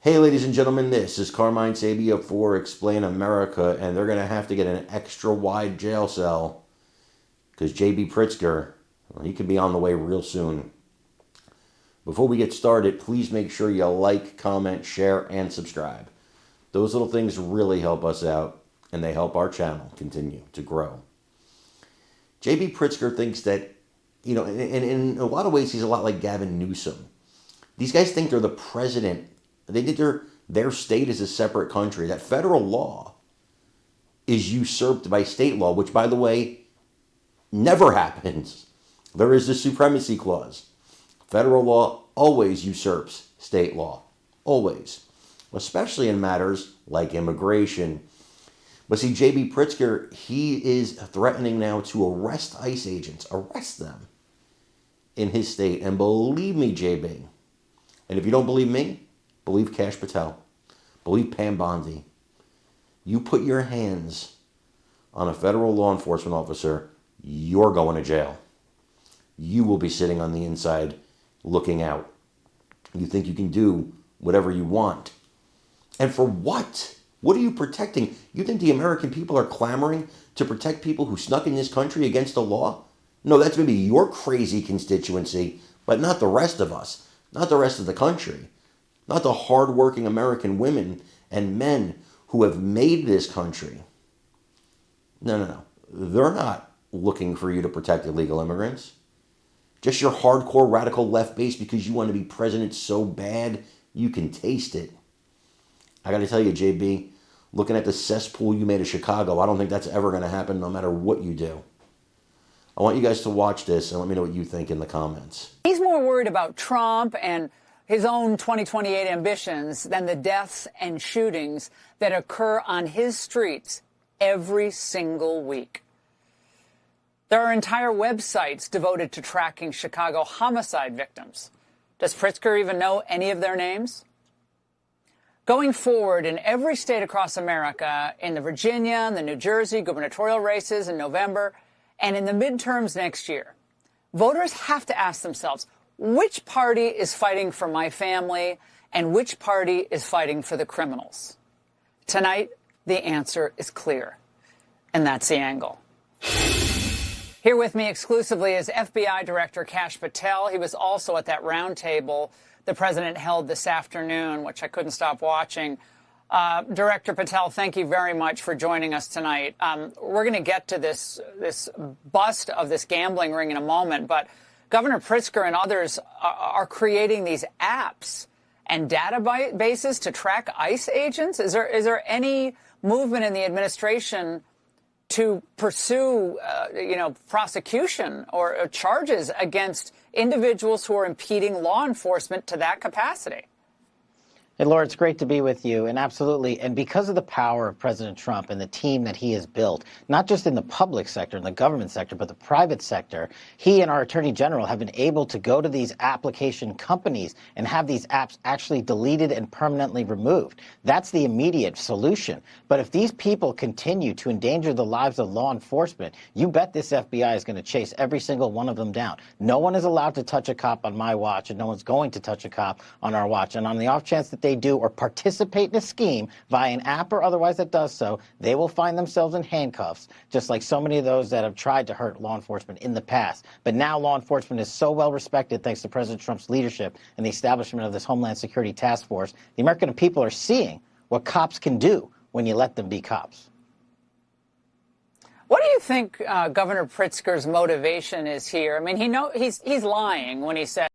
Hey, ladies and gentlemen, this is Carmine Sabia for Explain America, and they're going to have to get an extra wide jail cell because J.B. Pritzker, well, he could be on the way real soon. Before we get started, please make sure you like, comment, share, and subscribe. Those little things really help us out, and they help our channel continue to grow. J.B. Pritzker thinks that, in a lot of ways, he's a lot like Gavin Newsom. These guys think they're the president. They think their state is a separate country. That federal law is usurped by state law, which, by the way, never happens. There is the supremacy clause. Federal law always usurps state law. Always. Especially in matters like immigration. But see, J.B. Pritzker, he is threatening now to arrest ICE agents. Arrest them in his state. And believe me, J.B., and if you don't believe me, believe Cash Patel. Believe Pam Bondi. You put your hands on a federal law enforcement officer, you're going to jail. You will be sitting on the inside looking out. You think you can do whatever you want. And for what? What are you protecting? You think the American people are clamoring to protect people who snuck in this country against the law? No, that's maybe your crazy constituency, but not the rest of us. Not the rest of the country. Not the hardworking American women and men who have made this country. No. They're not looking for you to protect illegal immigrants. Just your hardcore radical left base because you want to be president so bad you can taste it. I got to tell you, JB, looking at the cesspool you made of Chicago, I don't think that's ever going to happen no matter what you do. I want you guys to watch this and let me know what you think in the comments. He's more worried about Trump and his own 2028 ambitions than the deaths and shootings that occur on his streets every single week. There are entire websites devoted to tracking Chicago homicide victims. Does Pritzker even know any of their names? Going forward, in every state across America, in the Virginia and the New Jersey gubernatorial races in November, and in the midterms next year, voters have to ask themselves, which party is fighting for my family and which party is fighting for the criminals? Tonight, the answer is clear, and that's the angle. Here with me exclusively is FBI Director Cash Patel. He was also at that roundtable the president held this afternoon, which I couldn't stop watching. Director Patel, thank you very much for joining us tonight. We're going to get to this bust of this gambling ring in a moment, but Governor Pritzker and others are creating these apps and databases to track ICE agents. Is there any movement in the administration to pursue, prosecution or charges against individuals who are impeding law enforcement to that capacity? Hey, Laura, it's great to be with you. And absolutely. And because of the power of President Trump and the team that he has built, not just in the public sector, in the government sector, but the private sector, he and our attorney general have been able to go to these application companies and have these apps actually deleted and permanently removed. That's the immediate solution. But if these people continue to endanger the lives of law enforcement, you bet this FBI is going to chase every single one of them down. No one is allowed to touch a cop on my watch, and no one's going to touch a cop on our watch. And on the off chance that they do or participate in a scheme via an app or otherwise that does so, they will find themselves in handcuffs, just like so many of those that have tried to hurt law enforcement in the past. But now law enforcement is so well respected thanks to President Trump's leadership and the establishment of this Homeland Security Task Force. The American people are seeing what cops can do when you let them be cops. What do you think Governor Pritzker's motivation is here? I mean, he's lying when he says